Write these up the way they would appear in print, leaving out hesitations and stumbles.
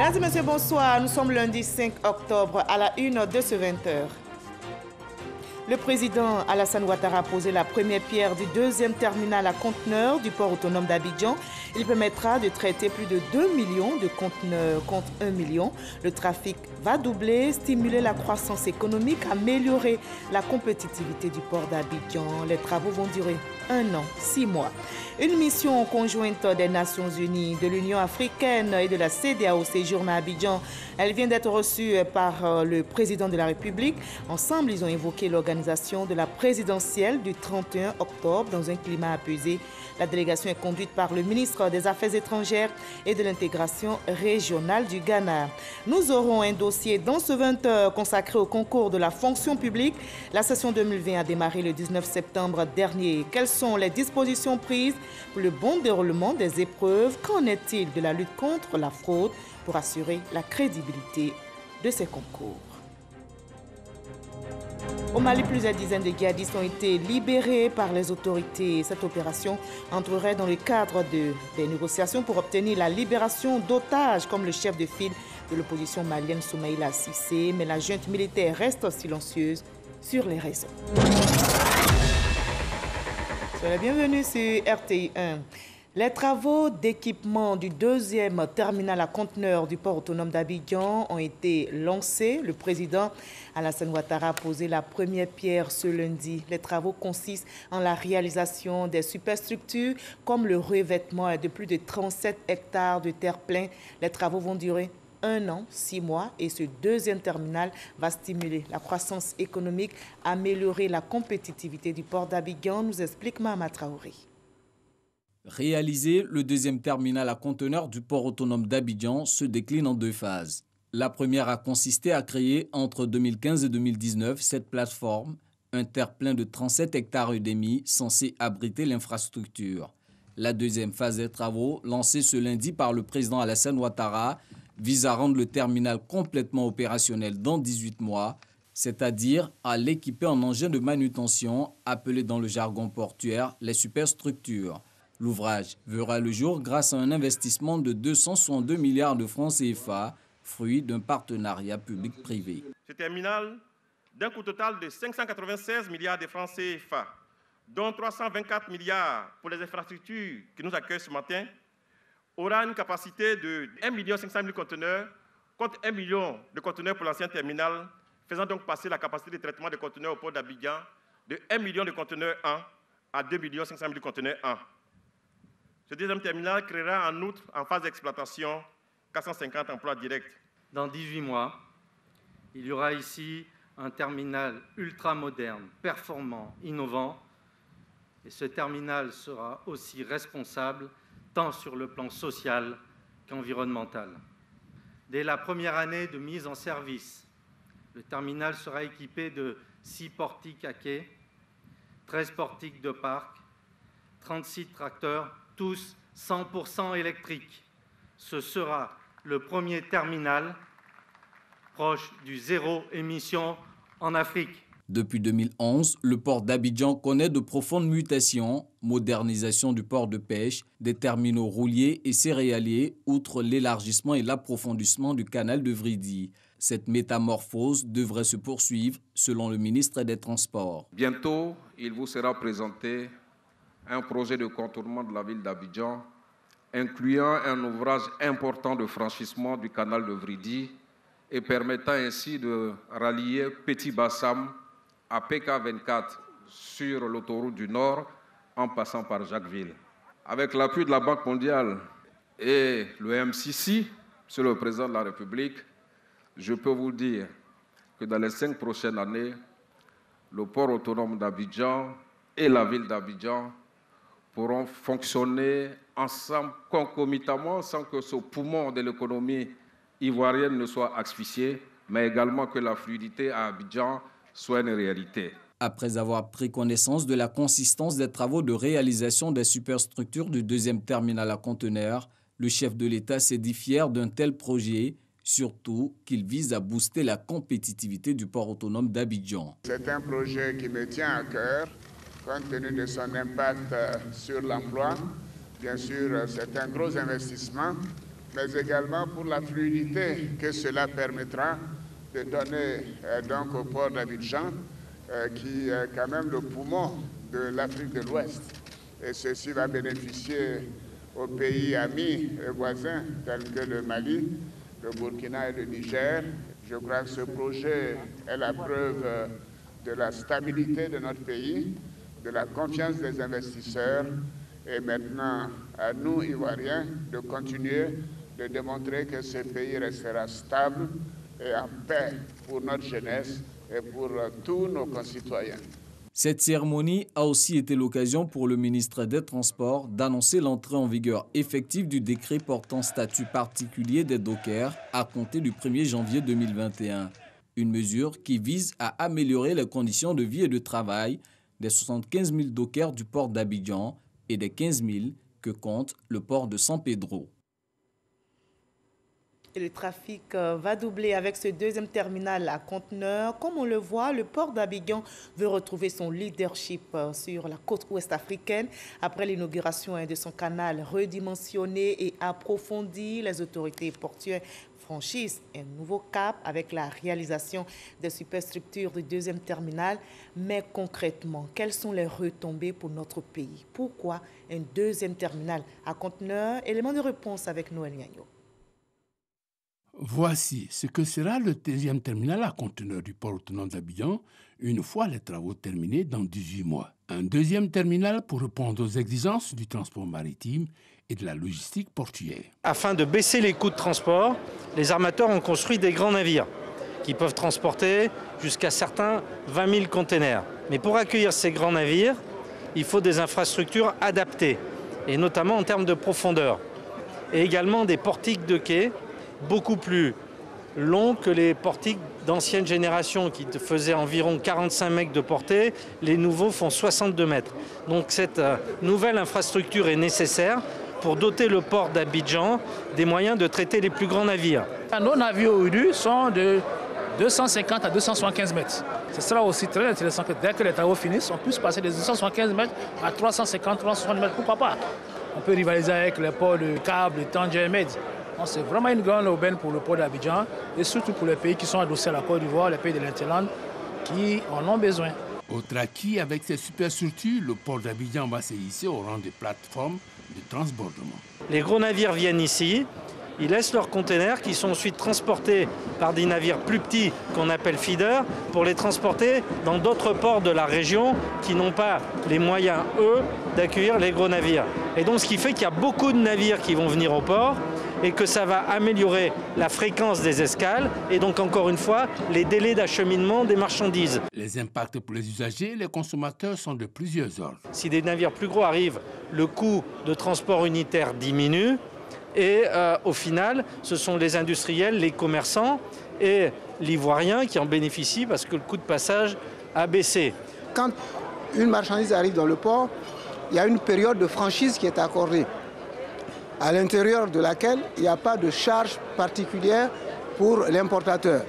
Mesdames et messieurs, bonsoir. Nous sommes lundi 5 octobre à la 1 de ce 20h. Le président Alassane Ouattara a posé la première pierre du deuxième terminal à conteneurs du port autonome d'Abidjan. Il permettra de traiter plus de 2 millions de conteneurs contre 1 million. Le trafic va doubler, stimuler la croissance économique, améliorer la compétitivité du port d'Abidjan. Les travaux vont durer 1 an, 6 mois. Une mission conjointe des Nations Unies, de l'Union africaine et de la CEDEAO séjourne à Abidjan. Elle vient d'être reçue par le président de la République. Ensemble, ils ont évoqué l'organisation de la présidentielle du 31 octobre dans un climat apaisé. La délégation est conduite par le ministre des Affaires étrangères et de l'intégration régionale du Ghana. Nous aurons un dossier dans ce 20h consacré au concours de la fonction publique. La session 2020 a démarré le 19 septembre dernier. Quelles sont les dispositions prises pour le bon déroulement des épreuves? Qu'en est-il de la lutte contre la fraude pour assurer la crédibilité de ces concours? Au Mali, plusieurs dizaines de djihadistes ont été libérés par les autorités. Cette opération entrerait dans le cadre des négociations pour obtenir la libération d'otages, comme le chef de file de l'opposition malienne Soumaïla Cissé. Mais la junte militaire reste silencieuse sur les raisons. Soyez la bienvenue sur RTI 1. Les travaux d'équipement du deuxième terminal à conteneurs du port autonome d'Abidjan ont été lancés. Le président Alassane Ouattara a posé la première pierre ce lundi. Les travaux consistent en la réalisation des superstructures comme le revêtement de plus de 37 hectares de terre-plein. Les travaux vont durer 1 an, 6 mois et ce deuxième terminal va stimuler la croissance économique, améliorer la compétitivité du port d'Abidjan, nous explique Mahama Traoré. Réaliser le deuxième terminal à conteneurs du port autonome d'Abidjan se décline en 2 phases. La première a consisté à créer entre 2015 et 2019 cette plateforme, un terre-plein de 37 hectares et demi censé abriter l'infrastructure. La deuxième phase des travaux, lancée ce lundi par le président Alassane Ouattara, vise à rendre le terminal complètement opérationnel dans 18 mois, c'est-à-dire à l'équiper en engins de manutention, appelés dans le jargon portuaire les superstructures. L'ouvrage verra le jour grâce à un investissement de 262 milliards de francs CFA, fruit d'un partenariat public-privé. Ce terminal, d'un coût total de 596 milliards de francs CFA, dont 324 milliards pour les infrastructures qui nous accueillent ce matin, aura une capacité de 1 500 000 conteneurs contre 1 million de conteneurs pour l'ancien terminal, faisant donc passer la capacité de traitement des conteneurs au port d'Abidjan de 1 million de conteneurs an à 2 500 000 conteneurs an. Ce deuxième terminal créera en outre, en phase d'exploitation, 450 emplois directs. Dans 18 mois, il y aura ici un terminal ultra moderne, performant, innovant. Et ce terminal sera aussi responsable tant sur le plan social qu'environnemental. Dès la première année de mise en service, le terminal sera équipé de 6 portiques à quai, 13 portiques de parc, 36 tracteurs, tous 100% électriques. Ce sera le premier terminal proche du zéro émission en Afrique. Depuis 2011, le port d'Abidjan connaît de profondes mutations, modernisation du port de pêche, des terminaux rouliers et céréaliers, outre l'élargissement et l'approfondissement du canal de Vridi. Cette métamorphose devrait se poursuivre, selon le ministre des Transports. Bientôt, il vous sera présenté un projet de contournement de la ville d'Abidjan, incluant un ouvrage important de franchissement du canal de Vridi et permettant ainsi de rallier Petit Bassam à PK24 sur l'autoroute du Nord en passant par Jacquesville. Avec l'appui de la Banque mondiale et le MCC, sur le président de la République, je peux vous dire que dans les 5 prochaines années, le port autonome d'Abidjan et la ville d'Abidjan pourront fonctionner ensemble concomitamment sans que ce poumon de l'économie ivoirienne ne soit asphyxié, mais également que la fluidité à Abidjan soit une réalité. Après avoir pris connaissance de la consistance des travaux de réalisation des superstructures du deuxième terminal à conteneurs, le chef de l'État s'est dit fier d'un tel projet, surtout qu'il vise à booster la compétitivité du port autonome d'Abidjan. C'est un projet qui me tient à cœur, compte tenu de son impact sur l'emploi. Bien sûr, c'est un gros investissement, mais également pour la fluidité que cela permettra de donner donc au port d'Abidjan, qui est quand même le poumon de l'Afrique de l'Ouest. Et ceci va bénéficier aux pays amis et voisins tels que le Mali, le Burkina et le Niger. Je crois que ce projet est la preuve de la stabilité de notre pays, de la confiance des investisseurs et maintenant à nous, Ivoiriens, de continuer de démontrer que ce pays restera stable et en paix pour notre jeunesse et pour tous nos concitoyens. Cette cérémonie a aussi été l'occasion pour le ministre des Transports d'annoncer l'entrée en vigueur effective du décret portant statut particulier des dockers à compter du 1er janvier 2021. Une mesure qui vise à améliorer les conditions de vie et de travail des 75 000 dockers du port d'Abidjan et des 15 000 que compte le port de San Pedro. Et le trafic va doubler avec ce deuxième terminal à conteneurs. Comme on le voit, le port d'Abidjan veut retrouver son leadership sur la côte ouest africaine. Après l'inauguration de son canal redimensionné et approfondi, les autorités portuaires franchissent un nouveau cap avec la réalisation des superstructures du deuxième terminal. Mais concrètement, quelles sont les retombées pour notre pays? Pourquoi un deuxième terminal à conteneurs? Élément de réponse avec Noël Nyagno. Voici ce que sera le deuxième terminal à conteneurs du port autonome d'Abidjan une fois les travaux terminés dans 18 mois. Un deuxième terminal pour répondre aux exigences du transport maritime et de la logistique portuaire. Afin de baisser les coûts de transport, les armateurs ont construit des grands navires qui peuvent transporter jusqu'à certains 20 000 containers. Mais pour accueillir ces grands navires, il faut des infrastructures adaptées, et notamment en termes de profondeur, et également des portiques de quai beaucoup plus longs que les portiques d'ancienne génération qui faisaient environ 45 mètres de portée. Les nouveaux font 62 mètres. Donc cette nouvelle infrastructure est nécessaire pour doter le port d'Abidjan des moyens de traiter les plus grands navires. Nos navires aujourd'hui sont de 250 à 275 mètres. Ce sera aussi très intéressant que dès que les travaux finissent, on puisse passer de 275 mètres à 350, 360 mètres. Pourquoi pas? On peut rivaliser avec les ports de Câble, de Tanger et Med. C'est vraiment une grande aubaine pour le port d'Abidjan et surtout pour les pays qui sont adossés à la Côte d'Ivoire, les pays de l'Interland qui en ont besoin. Autre acquis, avec ces superstructures, le port d'Abidjan va se hisser au rang de plateforme de transbordement. Les gros navires viennent ici, ils laissent leurs containers qui sont ensuite transportés par des navires plus petits qu'on appelle feeders pour les transporter dans d'autres ports de la région qui n'ont pas les moyens, eux, d'accueillir les gros navires. Et donc ce qui fait qu'il y a beaucoup de navires qui vont venir au port et que ça va améliorer la fréquence des escales et donc encore une fois les délais d'acheminement des marchandises. Les impacts pour les usagers et les consommateurs sont de plusieurs ordres. Si des navires plus gros arrivent, le coût de transport unitaire diminue et au final ce sont les industriels, les commerçants et l'Ivoirien qui en bénéficient parce que le coût de passage a baissé. Quand une marchandise arrive dans le port, il y a une période de franchise qui est accordée, à l'intérieur de laquelle il n'y a pas de charge particulière pour l'importateur.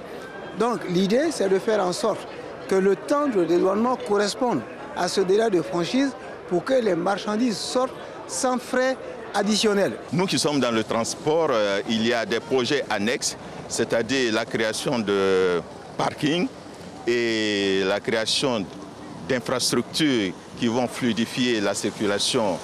Donc l'idée, c'est de faire en sorte que le temps de dédouanement corresponde à ce délai de franchise pour que les marchandises sortent sans frais additionnels. Nous qui sommes dans le transport, il y a des projets annexes, c'est-à-dire la création de parkings et la création d'infrastructures qui vont fluidifier la circulation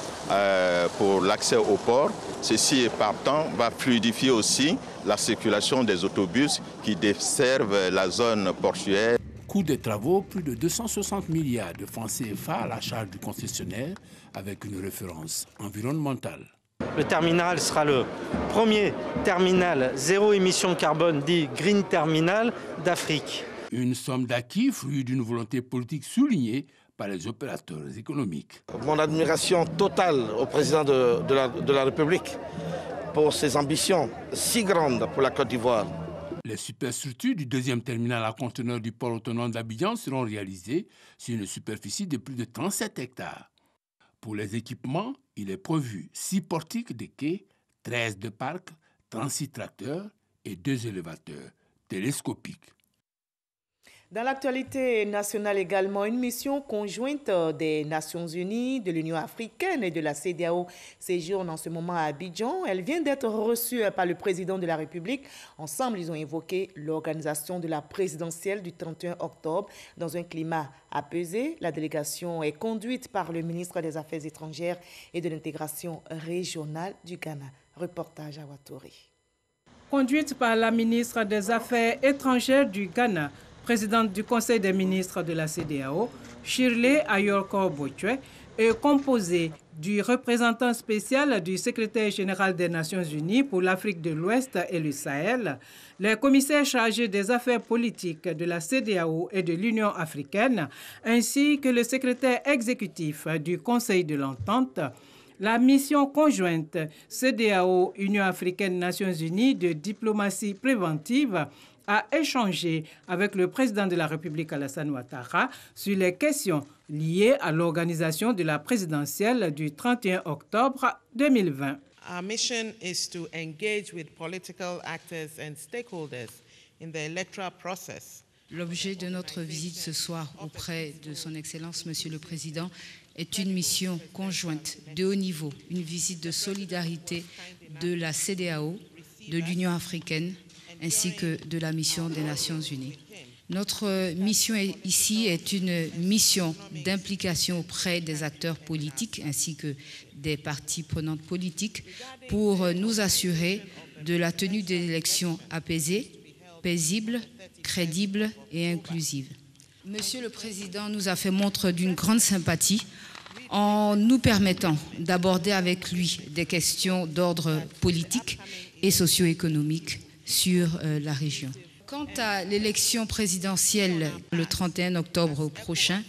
pour l'accès au port. Ceci, partant, va fluidifier aussi la circulation des autobus qui desservent la zone portuaire. Coût des travaux, plus de 260 milliards de francs CFA à la charge du concessionnaire avec une référence environnementale. Le terminal sera le premier terminal zéro émission carbone dit Green Terminal d'Afrique. Une somme d'acquis, fruit d'une volonté politique soulignée par les opérateurs économiques. Mon admiration totale au président de la République pour ses ambitions si grandes pour la Côte d'Ivoire. Les superstructures du deuxième terminal à conteneurs du port autonome d'Abidjan seront réalisées sur une superficie de plus de 37 hectares. Pour les équipements, il est prévu 6 portiques de quai, 13 de parcs, 36 tracteurs et 2 élévateurs télescopiques. Dans l'actualité nationale également, une mission conjointe des Nations Unies, de l'Union africaine et de la CEDEAO séjourne en ce moment à Abidjan. Elle vient d'être reçue par le président de la République. Ensemble, ils ont évoqué l'organisation de la présidentielle du 31 octobre dans un climat apaisé. La délégation est conduite par le ministre des Affaires étrangères et de l'intégration régionale du Ghana. Reportage à Watori. Conduite par la ministre des Affaires étrangères du Ghana, présidente du Conseil des ministres de la CEDEAO, Shirley Ayorkor-Botchwe, est composée du représentant spécial du secrétaire général des Nations Unies pour l'Afrique de l'Ouest et le Sahel, les commissaires chargés des affaires politiques de la CEDEAO et de l'Union africaine, ainsi que le secrétaire exécutif du Conseil de l'Entente. La mission conjointe CEDEAO-Union africaine-Nations unies de diplomatie préventive a échangé avec le président de la République Alassane Ouattara sur les questions liées à l'organisation de la présidentielle du 31 octobre 2020. Our mission is to engage with political actors and stakeholders in the electoral process. L'objet de notre visite ce soir auprès de son Excellence, Monsieur le Président, est une mission conjointe de haut niveau, une visite de solidarité de la CEDEAO, de l'Union africaine, ainsi que de la mission des Nations Unies. Notre mission ici est une mission d'implication auprès des acteurs politiques ainsi que des parties prenantes politiques pour nous assurer de la tenue d'élections apaisées, paisibles, crédibles et inclusives. Monsieur le Président nous a fait montre d'une grande sympathie en nous permettant d'aborder avec lui des questions d'ordre politique et socio-économique sur la région. Quant à l'élection présidentielle le 31 octobre prochain,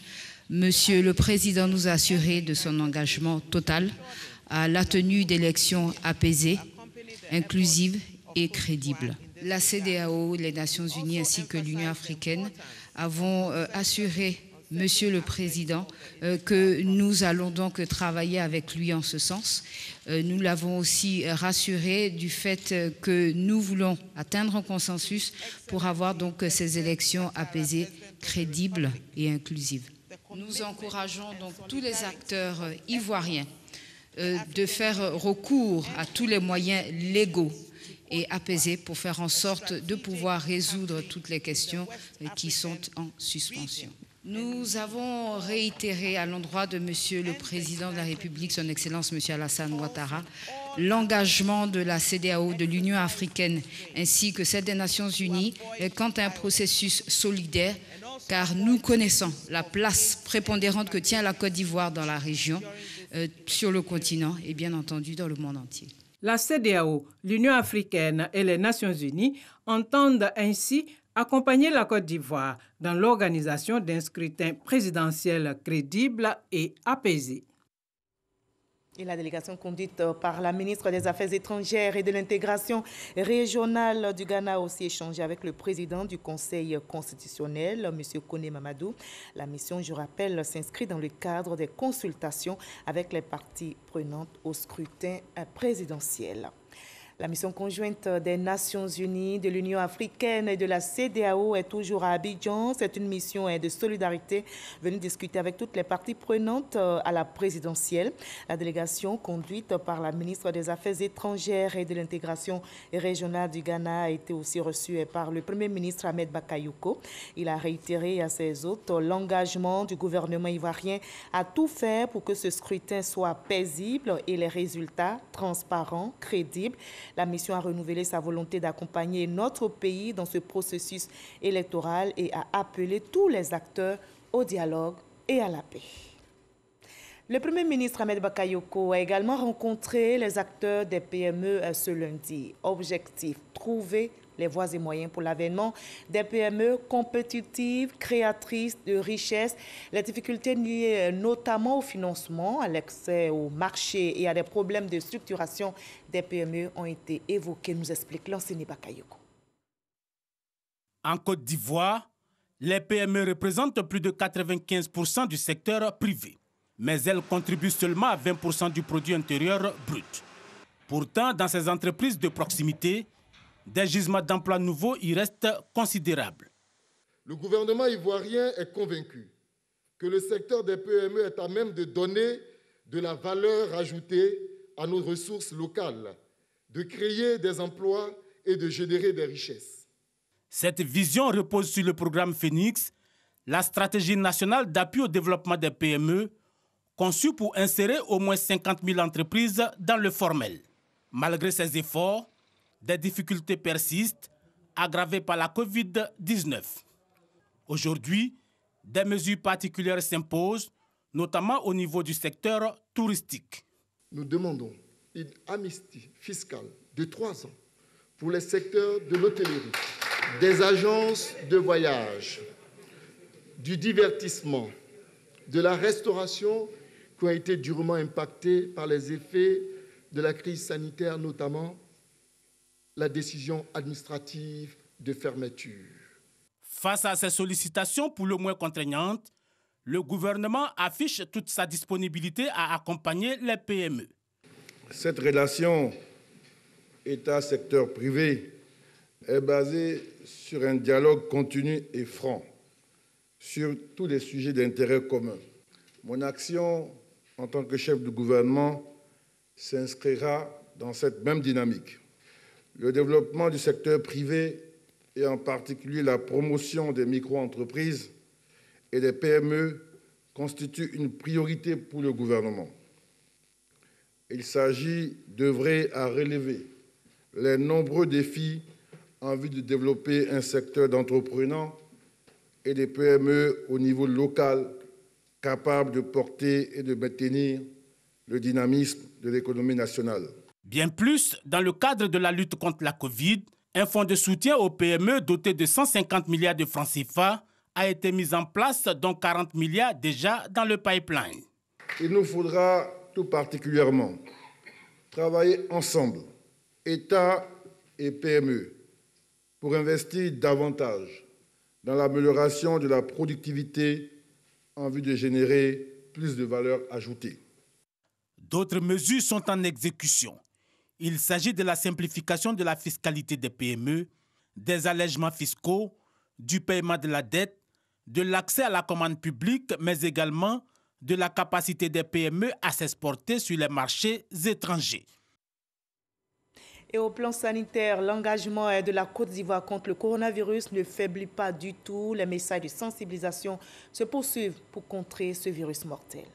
Monsieur le Président nous a assuré de son engagement total à la tenue d'élections apaisées, inclusives et crédibles. La CEDEAO, les Nations Unies ainsi que l'Union africaine avons assuré Monsieur le Président, que nous allons donc travailler avec lui en ce sens. Nous l'avons aussi rassuré du fait que nous voulons atteindre un consensus pour avoir donc ces élections apaisées, crédibles et inclusives. Nous encourageons donc tous les acteurs ivoiriens de faire recours à tous les moyens légaux et apaisés pour faire en sorte de pouvoir résoudre toutes les questions qui sont en suspension. Nous avons réitéré à l'endroit de Monsieur le Président de la République, son Excellence Monsieur Alassane Ouattara, l'engagement de la CEDEAO, de l'Union africaine ainsi que celle des Nations Unies quant à un processus solidaire, car nous connaissons la place prépondérante que tient la Côte d'Ivoire dans la région, sur le continent et bien entendu dans le monde entier. La CEDEAO, l'Union africaine et les Nations unies entendent ainsi accompagner la Côte d'Ivoire dans l'organisation d'un scrutin présidentiel crédible et apaisé. Et la délégation conduite par la ministre des Affaires étrangères et de l'intégration régionale du Ghana a aussi échangé avec le président du Conseil constitutionnel, M. Kone Mamadou. La mission, je rappelle, s'inscrit dans le cadre des consultations avec les parties prenantes au scrutin présidentiel. La mission conjointe des Nations Unies, de l'Union africaine et de la CEDEAO est toujours à Abidjan. C'est une mission de solidarité venue discuter avec toutes les parties prenantes à la présidentielle. La délégation conduite par la ministre des Affaires étrangères et de l'intégration régionale du Ghana a été aussi reçue par le Premier ministre Ahmed Bakayoko. Il a réitéré à ses hôtes l'engagement du gouvernement ivoirien à tout faire pour que ce scrutin soit paisible et les résultats transparents, crédibles. La mission a renouvelé sa volonté d'accompagner notre pays dans ce processus électoral et a appelé tous les acteurs au dialogue et à la paix. Le Premier ministre Ahmed Bakayoko a également rencontré les acteurs des PME ce lundi. Objectif, trouver les voies et moyens pour l'avènement des PME compétitives, créatrices de richesses. Les difficultés liées notamment au financement, à l'accès au marché et à des problèmes de structuration des PME ont été évoqués, nous explique l'enseignant Bakayoko. En Côte d'Ivoire, les PME représentent plus de 95% du secteur privé, mais elles contribuent seulement à 20% du produit intérieur brut. Pourtant, dans ces entreprises de proximité, des gisements d'emplois nouveaux y restent considérables. Le gouvernement ivoirien est convaincu que le secteur des PME est à même de donner de la valeur ajoutée à nos ressources locales, de créer des emplois et de générer des richesses. Cette vision repose sur le programme Phoenix, la stratégie nationale d'appui au développement des PME, conçue pour insérer au moins 50 000 entreprises dans le formel. Malgré ces efforts, des difficultés persistent, aggravées par la Covid-19. Aujourd'hui, des mesures particulières s'imposent, notamment au niveau du secteur touristique. Nous demandons une amnistie fiscale de 3 ans pour les secteurs de l'hôtellerie, des agences de voyage, du divertissement, de la restauration qui ont été durement impactés par les effets de la crise sanitaire, notamment la décision administrative de fermeture. Face à ces sollicitations pour le moins contraignantes, le gouvernement affiche toute sa disponibilité à accompagner les PME. Cette relation État-secteur privé est basée sur un dialogue continu et franc sur tous les sujets d'intérêt commun. Mon action en tant que chef de gouvernement s'inscrira dans cette même dynamique. Le développement du secteur privé et en particulier la promotion des micro-entreprises et des PME constitue une priorité pour le gouvernement. Il s'agit d'œuvrer à relever les nombreux défis en vue de développer un secteur d'entrepreneurs et des PME au niveau local capable de porter et de maintenir le dynamisme de l'économie nationale. Bien plus, dans le cadre de la lutte contre la Covid, un fonds de soutien aux PME doté de 150 milliards de francs CFA a été mis en place, dont 40 milliards déjà dans le pipeline. Il nous faudra tout particulièrement travailler ensemble, État et PME, pour investir davantage dans l'amélioration de la productivité en vue de générer plus de valeur ajoutée. D'autres mesures sont en exécution. Il s'agit de la simplification de la fiscalité des PME, des allègements fiscaux, du paiement de la dette, de l'accès à la commande publique, mais également de la capacité des PME à s'exporter sur les marchés étrangers. Et au plan sanitaire, l'engagement de la Côte d'Ivoire contre le coronavirus ne faiblit pas du tout. Les messages de sensibilisation se poursuivent pour contrer ce virus mortel.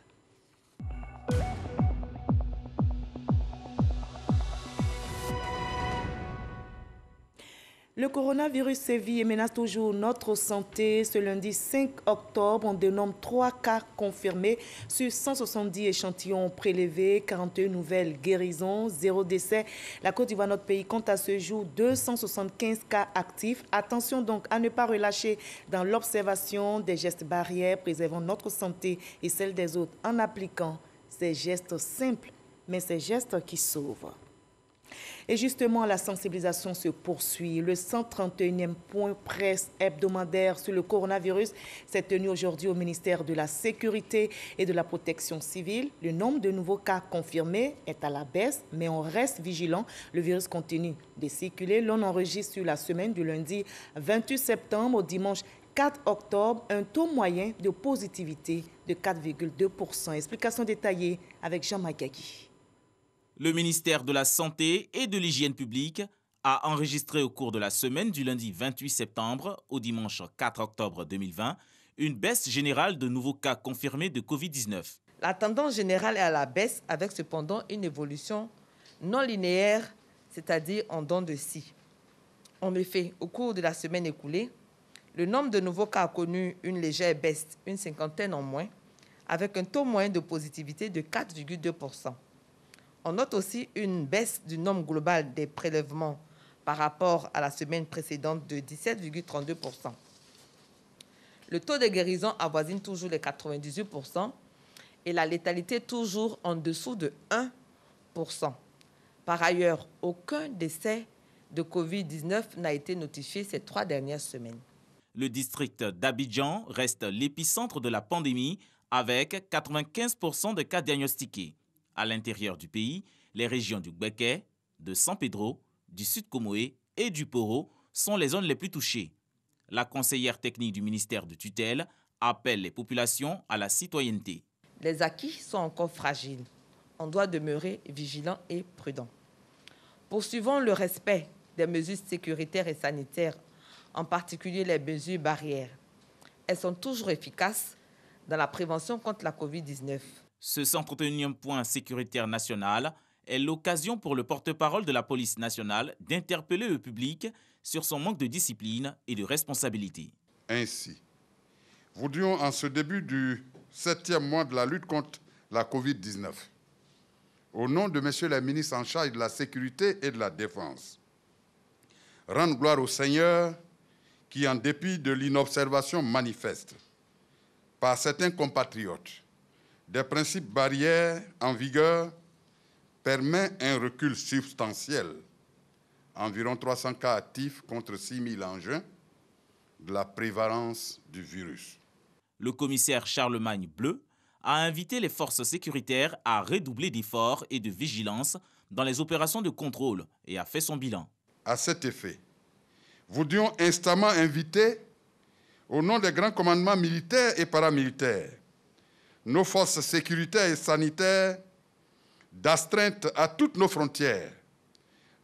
Le coronavirus sévit et menace toujours notre santé. Ce lundi 5 octobre, on dénombre 3 cas confirmés sur 170 échantillons prélevés, 41 nouvelles guérisons, 0 décès. La Côte d'Ivoire, notre pays, compte à ce jour 275 cas actifs. Attention donc à ne pas relâcher dans l'observation des gestes barrières, préservant notre santé et celle des autres en appliquant ces gestes simples, mais ces gestes qui sauvent. Et justement, la sensibilisation se poursuit. Le 131e point presse hebdomadaire sur le coronavirus s'est tenu aujourd'hui au ministère de la Sécurité et de la Protection civile. Le nombre de nouveaux cas confirmés est à la baisse, mais on reste vigilant. Le virus continue de circuler. L'on enregistre sur la semaine du lundi 28 septembre au dimanche 4 octobre un taux moyen de positivité de 4,2%. Explication détaillée avec Jean Magagui. Le ministère de la Santé et de l'Hygiène publique a enregistré au cours de la semaine du lundi 28 septembre au dimanche 4 octobre 2020 une baisse générale de nouveaux cas confirmés de Covid-19. La tendance générale est à la baisse avec cependant une évolution non linéaire, c'est-à-dire en dents de scie. En effet, au cours de la semaine écoulée, le nombre de nouveaux cas a connu une légère baisse, une cinquantaine en moins, avec un taux moyen de positivité de 4,2%. On note aussi une baisse du nombre global des prélèvements par rapport à la semaine précédente de 17,32%. Le taux de guérison avoisine toujours les 98% et la létalité toujours en dessous de 1%. Par ailleurs, aucun décès de Covid-19 n'a été notifié ces 3 dernières semaines. Le district d'Abidjan reste l'épicentre de la pandémie avec 95% de cas diagnostiqués. À l'intérieur du pays, les régions du Gbeke, de San Pedro, du Sud Comoé et du Poro sont les zones les plus touchées. La conseillère technique du ministère de tutelle appelle les populations à la citoyenneté. Les acquis sont encore fragiles. On doit demeurer vigilant et prudent. Poursuivons le respect des mesures sécuritaires et sanitaires, en particulier les mesures barrières. Elles sont toujours efficaces dans la prévention contre la COVID-19. Ce 131e point sécuritaire national est l'occasion pour le porte-parole de la police nationale d'interpeller le public sur son manque de discipline et de responsabilité. Ainsi, voudrions en ce début du 7e mois de la lutte contre la COVID-19, au nom de messieurs les ministres en charge de la sécurité et de la défense, rendre gloire au Seigneur qui, en dépit de l'inobservation manifeste par certains compatriotes des principes barrières en vigueur, permet un recul substantiel, environ 300 cas actifs contre 6 000 engins, de la prévalence du virus. Le commissaire Charlemagne Bleu a invité les forces sécuritaires à redoubler d'efforts et de vigilance dans les opérations de contrôle et a fait son bilan. À cet effet, voudrions instamment inviter, au nom des grands commandements militaires et paramilitaires, nos forces sécuritaires et sanitaires d'astreinte à toutes nos frontières,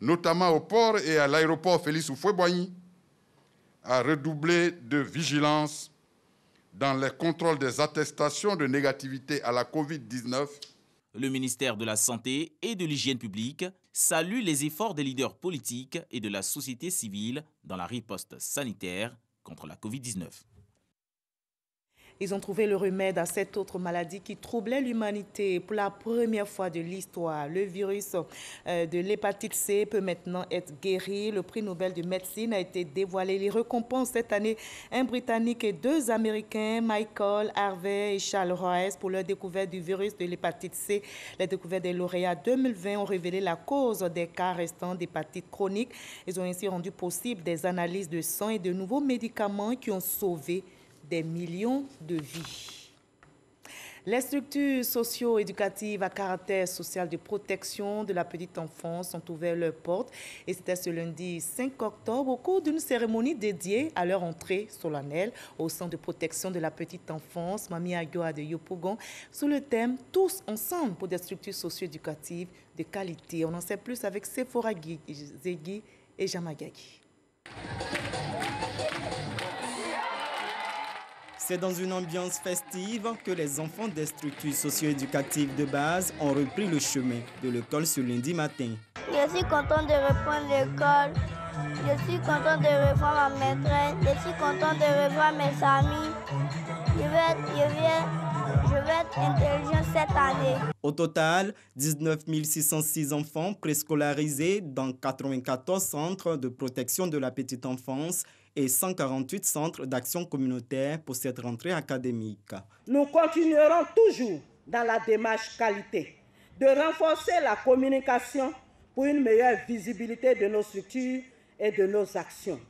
notamment au port et à l'aéroport Félix Houphouët-Boigny, à redoubler de vigilance dans les contrôles des attestations de négativité à la COVID-19. Le ministère de la Santé et de l'Hygiène publique salue les efforts des leaders politiques et de la société civile dans la riposte sanitaire contre la COVID-19. Ils ont trouvé le remède à cette autre maladie qui troublait l'humanité. Pour la première fois de l'histoire, le virus de l'hépatite C peut maintenant être guéri. Le prix Nobel de médecine a été dévoilé. Il récompense cette année un Britannique et 2 Américains, Michael Harvey et Charles Royce, pour leur découverte du virus de l'hépatite C. Les découvertes des lauréats 2020 ont révélé la cause des cas restants d'hépatite chronique. Ils ont ainsi rendu possible des analyses de sang et de nouveaux médicaments qui ont sauvé des millions de vies. Les structures socio-éducatives à caractère social de protection de la petite enfance ont ouvert leurs portes et c'était ce lundi 5 octobre au cours d'une cérémonie dédiée à leur entrée solennelle au centre de protection de la petite enfance Mami Ayoa de Yopougon sous le thème « Tous ensemble pour des structures socio-éducatives de qualité ». On en sait plus avec Sephora Zegui et Jamagagi. C'est dans une ambiance festive que les enfants des structures socio-éducatives de base ont repris le chemin de l'école ce lundi matin. Je suis contente de reprendre l'école. Je suis contente de revoir ma maîtresse. Je suis contente de revoir mes amis. Je vais être intelligent cette année. Au total, 19 606 enfants préscolarisés dans 94 centres de protection de la petite enfance et 148 centres d'action communautaire pour cette rentrée académique. Nous continuerons toujours dans la démarche qualité, de renforcer la communication pour une meilleure visibilité de nos structures et de nos actions.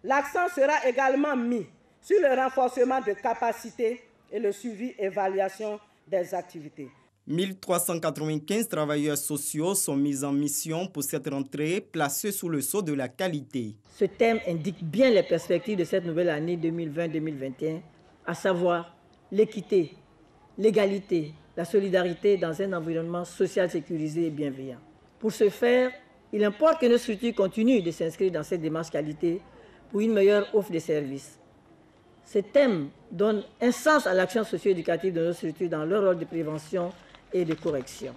L'accent sera également mis sur le renforcement de capacités et le suivi-évaluation des activités. 1395 travailleurs sociaux sont mis en mission pour cette rentrée placée sous le sceau de la qualité. Ce thème indique bien les perspectives de cette nouvelle année 2020-2021, à savoir l'équité, l'égalité, la solidarité dans un environnement social sécurisé et bienveillant. Pour ce faire, il importe que nos structures continuent de s'inscrire dans cette démarche qualité pour une meilleure offre de services. Ce thème donne un sens à l'action socio-éducative de nos structures dans leur rôle de prévention et de correction.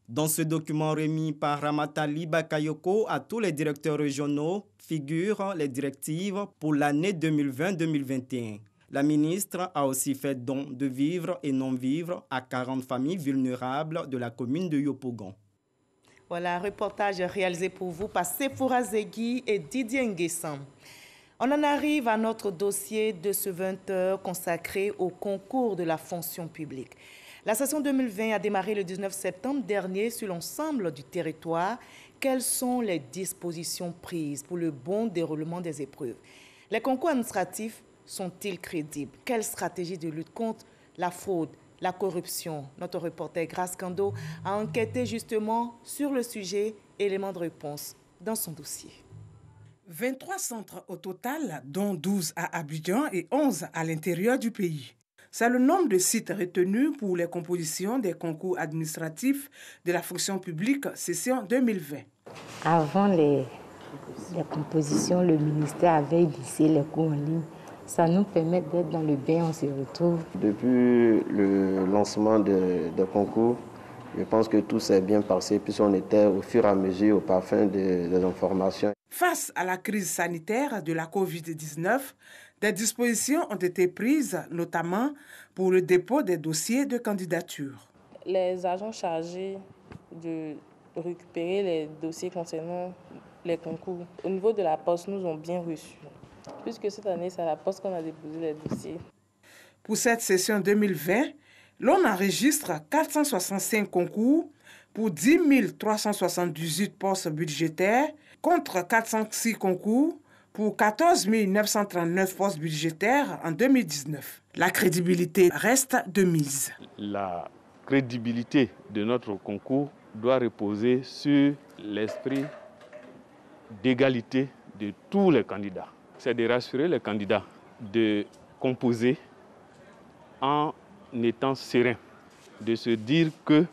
Dans ce document remis par Ramatali Bakayoko à tous les directeurs régionaux figurent les directives pour l'année 2020-2021. La ministre a aussi fait don de vivres et non-vivres à 40 familles vulnérables de la commune de Yopougon. Voilà un reportage réalisé pour vous par Sephora Zegui et Didier Nguessam. On en arrive à notre dossier de ce 20h consacré au concours de la fonction publique. La session 2020 a démarré le 19 septembre dernier sur l'ensemble du territoire. Quelles sont les dispositions prises pour le bon déroulement des épreuves? Les concours administratifs sont-ils crédibles? Quelle stratégie de lutte contre la fraude, la corruption? Notre reporter Grace Kando a enquêté justement sur le sujet. Élément de réponse dans son dossier. 23 centres au total, dont 12 à Abidjan et 11 à l'intérieur du pays. C'est le nombre de sites retenus pour les compositions des concours administratifs de la fonction publique session 2020. Avant les compositions, le ministère avait initié les cours en ligne. Ça nous permet d'être dans le bain, on se retrouve. Depuis le lancement des concours, je pense que tout s'est bien passé puisqu'on était au fur et à mesure au parfum des informations. Face à la crise sanitaire de la Covid-19, des dispositions ont été prises, notamment pour le dépôt des dossiers de candidature. Les agents chargés de récupérer les dossiers concernant les concours, au niveau de la Poste, nous ont bien reçus. Puisque cette année, c'est à la Poste qu'on a déposé les dossiers. Pour cette session 2020, l'on enregistre 465 concours pour 10 378 postes budgétaires contre 406 concours pour 14 939 postes budgétaires en 2019. La crédibilité reste de mise. La crédibilité de notre concours doit reposer sur l'esprit d'égalité de tous les candidats. C'est de rassurer les candidats de composer en étant serein, de se dire que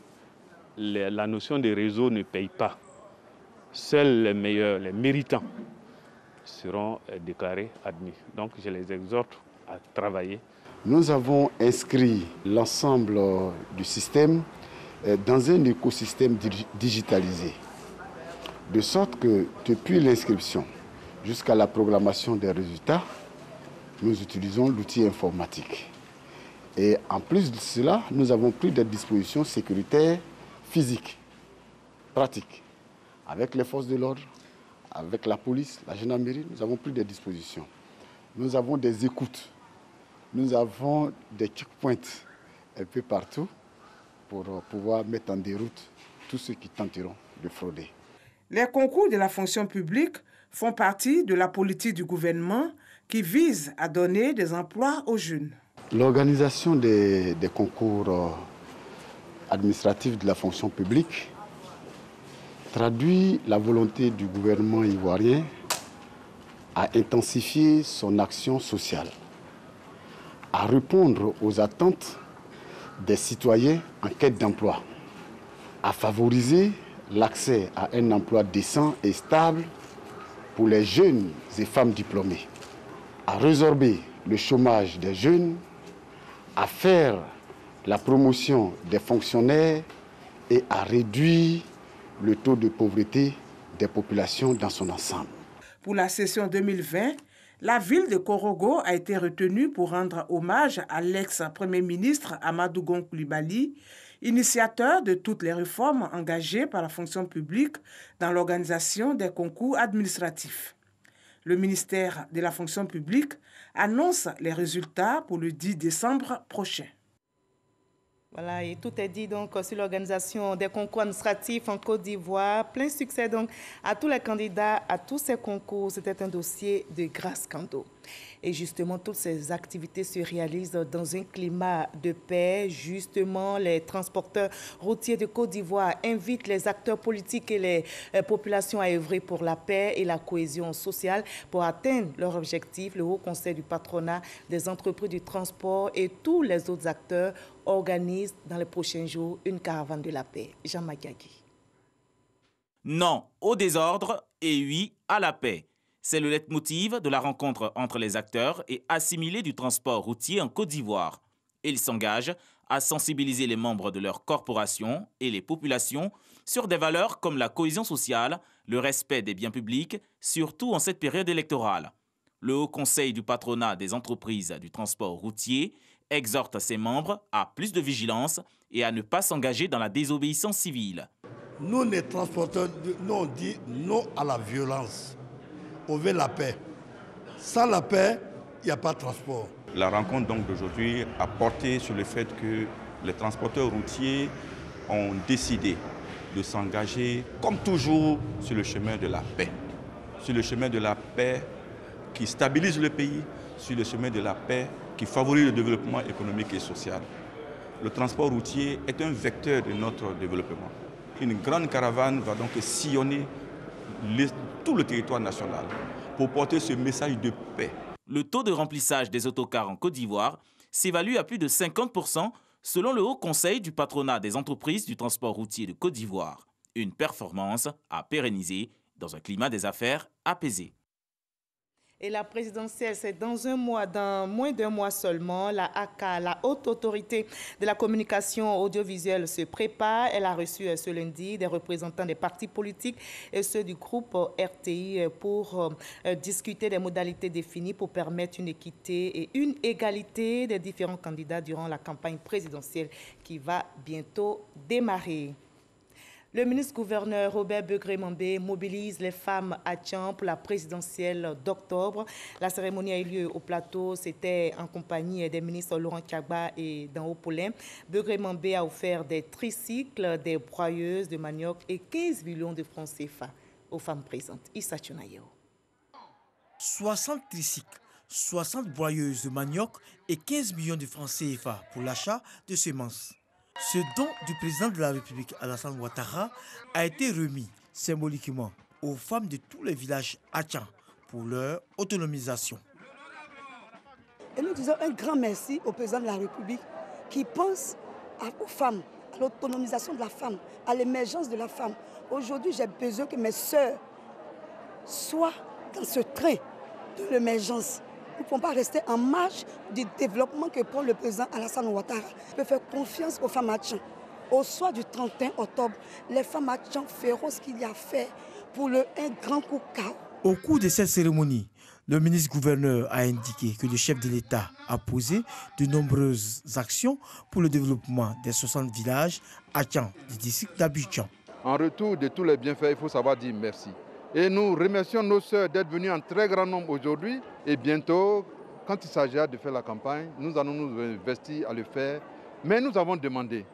la notion de réseau ne paye pas. Seuls les meilleurs, les méritants seront déclarés admis. Donc je les exhorte à travailler. Nous avons inscrit l'ensemble du système dans un écosystème digitalisé, de sorte que depuis l'inscription jusqu'à la programmation des résultats, nous utilisons l'outil informatique. Et en plus de cela, nous avons pris des dispositions sécuritaires physiques, pratiques, avec les forces de l'ordre, avec la police, la gendarmerie, nous avons pris des dispositions. Nous avons des écoutes, nous avons des checkpoints un peu partout pour pouvoir mettre en déroute tous ceux qui tenteront de frauder. Les concours de la fonction publique font partie de la politique du gouvernement qui vise à donner des emplois aux jeunes. L'organisation des concours administratifs de la fonction publique traduit la volonté du gouvernement ivoirien à intensifier son action sociale, à répondre aux attentes des citoyens en quête d'emploi, à favoriser l'accès à un emploi décent et stable pour les jeunes et femmes diplômées, à résorber le chômage des jeunes, à faire la promotion des fonctionnaires et à réduire le taux de pauvreté des populations dans son ensemble. Pour la session 2020, la ville de Korogo a été retenue pour rendre hommage à l'ex-premier ministre Amadou Gon Coulibaly, initiateur de toutes les réformes engagées par la fonction publique dans l'organisation des concours administratifs. Le ministère de la fonction publique annonce les résultats pour le 10 décembre prochain. Voilà, et tout est dit donc sur l'organisation des concours administratifs en Côte d'Ivoire. Plein succès donc à tous les candidats à tous ces concours. C'était un dossier de Grace Kando. Et justement, toutes ces activités se réalisent dans un climat de paix. Justement, les transporteurs routiers de Côte d'Ivoire invitent les acteurs politiques et les populations à œuvrer pour la paix et la cohésion sociale pour atteindre leur objectif. Le Haut Conseil du patronat des entreprises du transport et tous les autres acteurs organisent dans les prochains jours une caravane de la paix. Jean Magagi. Non au désordre et oui à la paix. C'est le leitmotiv de la rencontre entre les acteurs et assimilés du transport routier en Côte d'Ivoire. Ils s'engagent à sensibiliser les membres de leur corporation et les populations sur des valeurs comme la cohésion sociale, le respect des biens publics, surtout en cette période électorale. Le Haut Conseil du patronat des entreprises du transport routier exhorte ses membres à plus de vigilance et à ne pas s'engager dans la désobéissance civile. Nous, les transporteurs, nous on dit non à la violence. On veut la paix. Sans la paix, il n'y a pas de transport. La rencontre donc d'aujourd'hui a porté sur le fait que les transporteurs routiers ont décidé de s'engager, comme toujours, sur le chemin de la paix. Sur le chemin de la paix qui stabilise le pays, sur le chemin de la paix qui favorise le développement économique et social. Le transport routier est un vecteur de notre développement. Une grande caravane va donc sillonner tout le territoire national pour porter ce message de paix. Le taux de remplissage des autocars en Côte d'Ivoire s'évalue à plus de 50% selon le Haut Conseil du patronat des entreprises du transport routier de Côte d'Ivoire. Une performance à pérenniser dans un climat des affaires apaisé. Et la présidentielle, c'est dans un mois, dans moins d'un mois seulement. La ACA, la Haute Autorité de la Communication Audiovisuelle, se prépare. Elle a reçu ce lundi des représentants des partis politiques et ceux du groupe RTI pour discuter des modalités définies pour permettre une équité et une égalité des différents candidats durant la campagne présidentielle qui va bientôt démarrer. Le ministre-gouverneur Robert Begré-Mambé mobilise les femmes à Tcham pour la présidentielle d'octobre. La cérémonie a eu lieu au plateau. C'était en compagnie des ministres Laurent Kagba et Dan Paulin. Begré-Mambé a offert des tricycles, des broyeuses de manioc et 15 millions de francs CFA aux femmes présentes. Issa Tchonayo. 60 tricycles, 60 broyeuses de manioc et 15 millions de francs CFA pour l'achat de semences. Ce don du président de la République, Alassane Ouattara, a été remis symboliquement aux femmes de tous les villages à Tcham pour leur autonomisation. Et nous disons un grand merci au président de la République qui pense aux femmes, à l'autonomisation de la femme, à l'émergence de la femme. Aujourd'hui, j'ai besoin que mes sœurs soient dans ce train de l'émergence. Nous ne pouvons pas rester en marge du développement que prend le président Alassane Ouattara. Je peux faire confiance aux femmes à Tcham. Au soir du 31 octobre, les femmes à Tcham feront ce qu'il y a fait pour un grand coup chaos. Au cours de cette cérémonie, le ministre-gouverneur a indiqué que le chef de l'État a posé de nombreuses actions pour le développement des 60 villages à Tcham, du district d'Abidjan. En retour de tous les bienfaits, il faut savoir dire merci. Et nous remercions nos sœurs d'être venues en très grand nombre aujourd'hui. Et bientôt, quand il s'agira de faire la campagne, nous allons nous investir à le faire. Mais nous avons demandé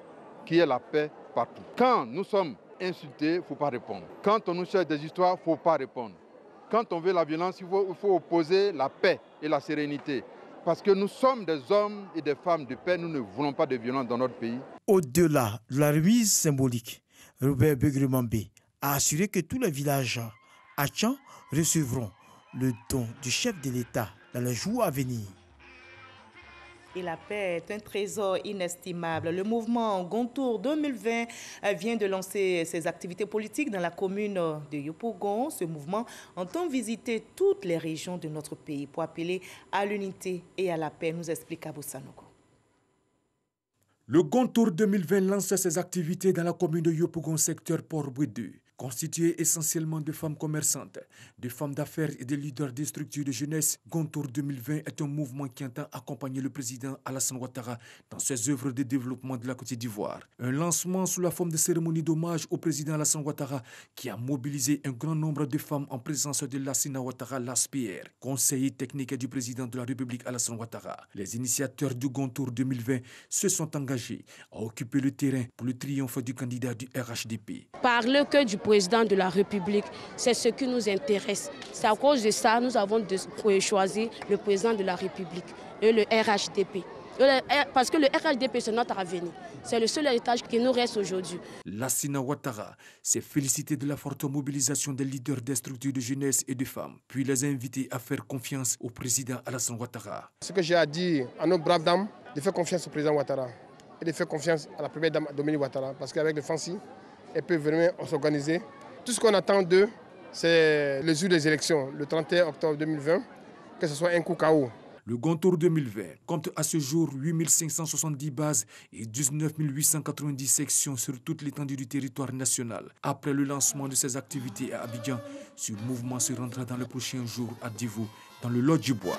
qu'il y ait la paix partout. Quand nous sommes insultés, il ne faut pas répondre. Quand on nous cherche des histoires, il ne faut pas répondre. Quand on veut la violence, il faut opposer la paix et la sérénité. Parce que nous sommes des hommes et des femmes de paix, nous ne voulons pas de violence dans notre pays. Au-delà de la remise symbolique, Robert Begré-Mambé a assuré que tous les villages à Tcham recevront le don du chef de l'État dans les jours à venir. Et la paix est un trésor inestimable. Le mouvement Gontour 2020 vient de lancer ses activités politiques dans la commune de Yopougon. Ce mouvement entend visiter toutes les régions de notre pays pour appeler à l'unité et à la paix, nous explique Abou Sanogo. Le Gontour 2020 lance ses activités dans la commune de Yopougon, secteur Port-Bouedou. Constitué essentiellement de femmes commerçantes, de femmes d'affaires et de leaders des structures de jeunesse, Gontour 2020 est un mouvement qui entend accompagner le président Alassane Ouattara dans ses œuvres de développement de la Côte d'Ivoire. Un lancement sous la forme de cérémonie d'hommage au président Alassane Ouattara qui a mobilisé un grand nombre de femmes en présence de Lassina Ouattara Laspierre, conseiller technique du président de la République Alassane Ouattara. Les initiateurs du Gontour 2020 se sont engagés à occuper le terrain pour le triomphe du candidat du RHDP. Parler que du président de la République, c'est ce qui nous intéresse. C'est à cause de ça que nous avons choisi le président de la République et le RHDP. Parce que le RHDP, c'est notre avenir. C'est le seul héritage qui nous reste aujourd'hui. Lassina Ouattara s'est félicité de la forte mobilisation des leaders des structures de jeunesse et de femmes, puis les a invités à faire confiance au président Alassane Ouattara. Ce que j'ai à dire à nos braves dames, de faire confiance au président Ouattara et de faire confiance à la première dame Dominique Ouattara, parce qu'avec le Fancy, elles peuvent vraiment s'organiser. Tout ce qu'on attend d'eux, c'est le jour des élections, le 31 octobre 2020, que ce soit un coup KO. Le Gontour 2020 compte à ce jour 8 570 bases et 19 890 sections sur toute l'étendue du territoire national. Après le lancement de ces activités à Abidjan, ce mouvement se rendra dans les prochains jours à Divo, dans le Lot du Bois.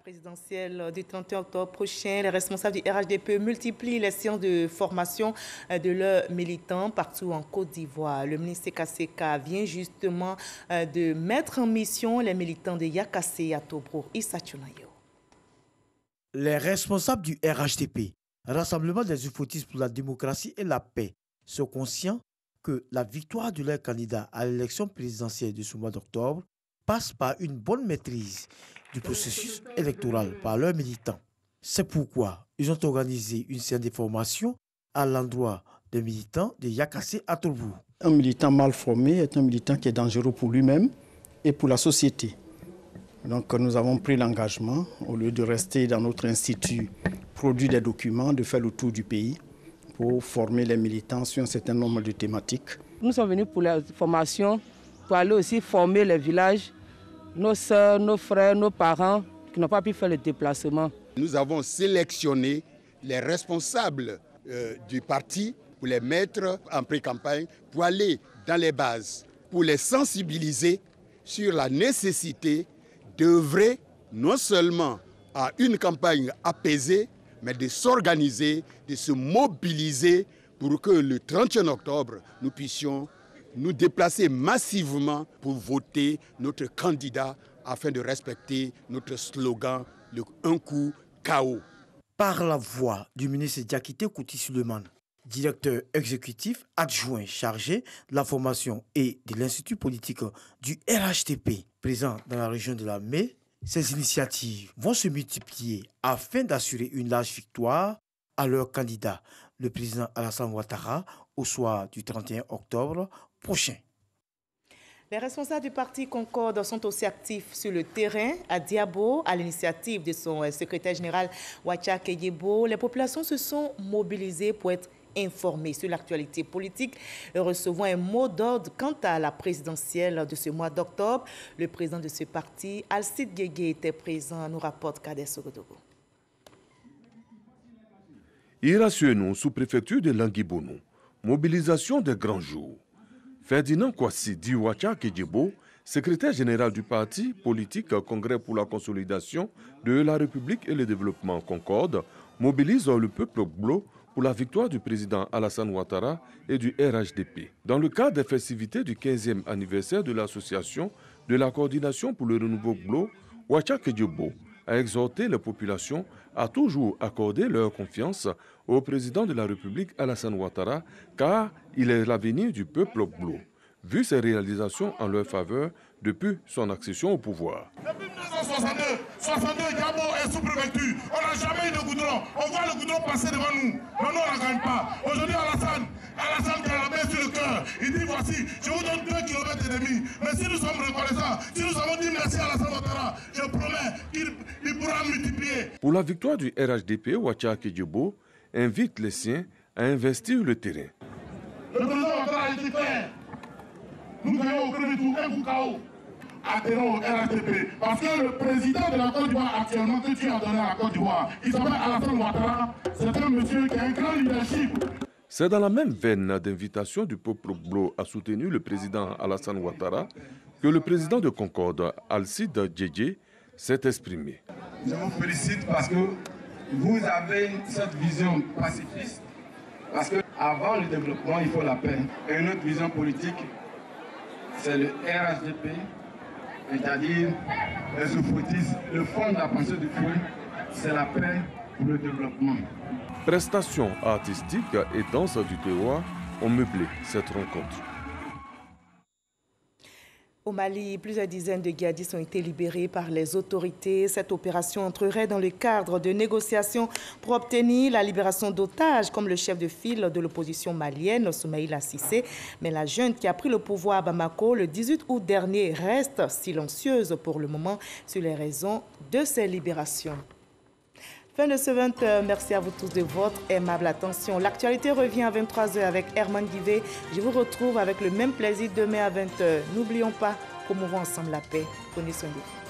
Présidentielle du 31 octobre prochain, les responsables du RHDP multiplient les séances de formation de leurs militants partout en Côte d'Ivoire. Le ministre Sekaseka vient justement de mettre en mission les militants de Yakassé à Tobrour. Issa Tchonayo. Les responsables du RHDP, Rassemblement des Ufotistes pour la démocratie et la paix, sont conscients que la victoire de leur candidat à l'élection présidentielle de ce mois d'octobre passe par une bonne maîtrise du processus électoral par leurs militants. C'est pourquoi ils ont organisé une séance de formation à l'endroit des militants de Yakassé à Tobrour. Un militant mal formé est un militant qui est dangereux pour lui-même et pour la société. Donc nous avons pris l'engagement, au lieu de rester dans notre institut, produire des documents, de faire le tour du pays pour former les militants sur un certain nombre de thématiques. Nous sommes venus pour la formation, pour aller aussi former les villages, nos sœurs, nos frères, nos parents qui n'ont pas pu faire le déplacement. Nous avons sélectionné les responsables du parti pour les mettre en pré-campagne, pour aller dans les bases, pour les sensibiliser sur la nécessité d'œuvrer non seulement à une campagne apaisée, mais de s'organiser, de se mobiliser pour que le 31 octobre, nous puissions nous déplacer massivement pour voter notre candidat afin de respecter notre slogan, le un coup KO. Par la voix du ministre Diakité Kouti-Suleiman, directeur exécutif adjoint chargé de la formation et de l'Institut politique du RHDP, présent dans la région de la Mé, ces initiatives vont se multiplier afin d'assurer une large victoire à leur candidat, le président Alassane Ouattara, au soir du 31 octobre prochain. Les responsables du parti Concorde sont aussi actifs sur le terrain. À Diabo, à l'initiative de son secrétaire général Wacha Keyebo, les populations se sont mobilisées pour être informées sur l'actualité politique, recevant un mot d'ordre quant à la présidentielle de ce mois d'octobre. Le président de ce parti, Alcide Guégué, était présent, nous rapporte Kader Sogodogo. Irrationnel sous-préfecture de Languibono, mobilisation des grands jours. Ferdinand Kwasi Wacha Keyebo, secrétaire général du parti politique Congrès pour la consolidation de la République et le développement Concorde, mobilise le peuple glo pour la victoire du président Alassane Ouattara et du RHDP. Dans le cadre des festivités du 15e anniversaire de l'association de la coordination pour le renouveau glo, Wacha Keyebo a exhorté les populations à toujours accorder leur confiance au président de la République Alassane Ouattara, car il est l'avenir du peuple glo, vu ses réalisations en leur faveur depuis son accession au pouvoir. Depuis 1962, Diabo est sous-préfecture. On n'a jamais eu de goudron. On voit le goudron passer devant nous. Mais nous, on ne gagne pas. Aujourd'hui, Alassane qui a la main sur le cœur, il dit voici, je vous donne 2 kilomètres d'ennemis. Mais si nous sommes reconnaissants, si nous avons dit merci à Alassane Ouattara, je promets qu'il pourra multiplier. Pour la victoire du RHDP, Wacha Keyebo invite les siens à investir le terrain. Le président Ouattara a été clair. Nous gagnons au premier tour un coup KO. Adhérons au RHDP. Parce que le président de la Côte d'Ivoire actuellement que tu as donné à la Côte d'Ivoire, il s'appelle Alassane Ouattara. C'est un monsieur qui a un grand leadership. C'est dans la même veine d'invitation du peuple glo à soutenir le président Alassane Ouattara que le président de Concorde, Alcide Guégué, s'est exprimé. Je vous félicite parce que vous avez cette vision pacifiste. Parce qu'avant le développement, il faut la paix. Et une autre vision politique, c'est le RHDP, c'est-à-dire les soufoutistes. Le fond de la pensée du fouet, c'est la paix pour le développement. Prestations artistiques et danse du terroir ont meublé cette rencontre. Au Mali, plusieurs dizaines de djihadistes ont été libérés par les autorités. Cette opération entrerait dans le cadre de négociations pour obtenir la libération d'otages, comme le chef de file de l'opposition malienne, Soumaïla Cissé. Mais la junte qui a pris le pouvoir à Bamako le 18 août dernier reste silencieuse pour le moment sur les raisons de ces libérations. Fin de ce 20h. Merci à vous tous de votre aimable attention. L'actualité revient à 23h avec Herman Guivet. Je vous retrouve avec le même plaisir demain à 20h. N'oublions pas, promouvons ensemble la paix. Prenez soin de vous.